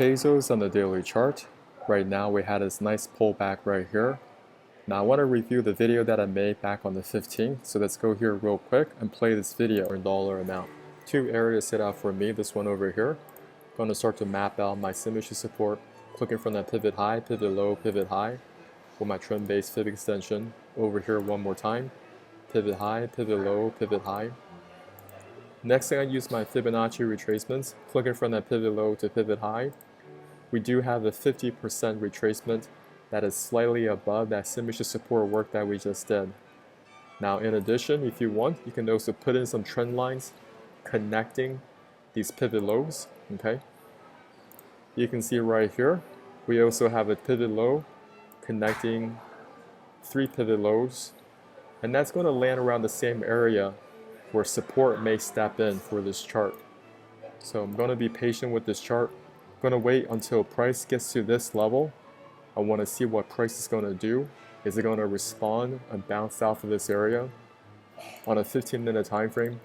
TEZOS on the daily chart. Right now we had this nice pullback right here. Now I want to review the video that I made back on the 15th, so let's go here real quick and play this video for dollar amount. Two areas set out for me, this one over here. I'm going to start to map out my 𝗪𝗔𝗔 support, clicking from that pivot high, pivot low, pivot high, with my trend based fib extension. Over here one more time, pivot high, pivot low, pivot high. Next thing I use my Fibonacci retracements, clicking from that pivot low to pivot high. We do have a 50% retracement that is slightly above that 𝗪𝗔𝗔 support work that we just did. Now in addition, if you want, you can also put in some trend lines connecting these pivot lows, okay? You can see right here, we also have a pivot low connecting 3 pivot lows, and that's going to land around the same area where support may step in for this chart. So I'm going to be patient with this chart. I'm going to wait until price gets to this level. I want to see what price is going to do. Is it going to respond and bounce off of this area on a 15-minute time frame?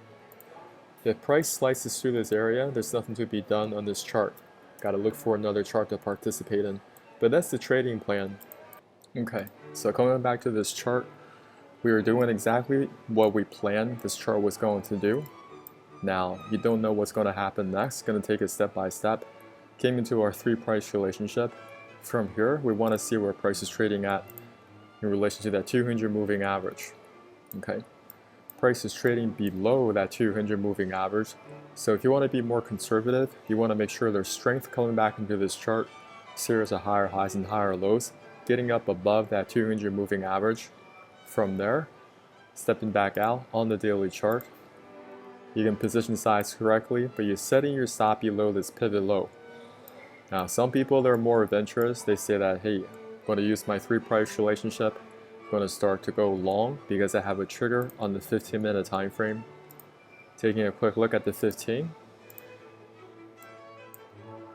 If price slices through this area, there's nothing to be done on this chart. Got to look for another chart to participate in. But that's the trading plan. Okay, so coming back to this chart, we were doing exactly what we planned this chart was going to do. Now, you don't know what's going to happen next. Going to take it step by step. Came into our 3 price relationship. From here, we want to see where price is trading at in relation to that 200 moving average. Okay, price is trading below that 200 moving average. So if you want to be more conservative, you want to make sure there's strength coming back into this chart. Series of higher highs and higher lows, getting up above that 200 moving average. From there, stepping back out on the daily chart, you can position size correctly, but you're setting your stop below this pivot low. Now, some people that are more adventurous, they say that, hey, I'm going to use my 3 price relationship. I'm going to start to go long because I have a trigger on the 15-minute time frame. Taking a quick look at the 15.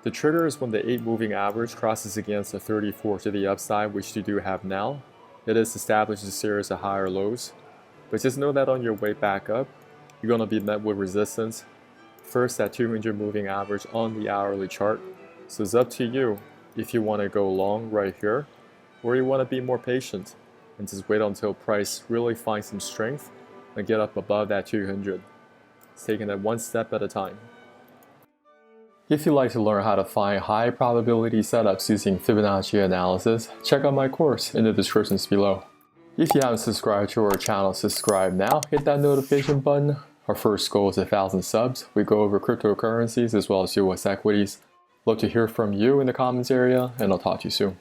The trigger is when the 8 moving average crosses against the 34 to the upside, which you do have now. It is established a series of higher lows, but just know that on your way back up, you're going to be met with resistance. First, that 200 moving average on the hourly chart. So it's up to you if you want to go long right here, or you want to be more patient and just wait until price really finds some strength and get up above that 200. It's taking it one step at a time. If you'd like to learn how to find high probability setups using Fibonacci analysis, check out my course in the descriptions below. If you haven't subscribed to our channel, subscribe now, hit that notification button. Our first goal is 1,000 subs. We go over cryptocurrencies as well as US equities. Love to hear from you in the comments area, and I'll talk to you soon.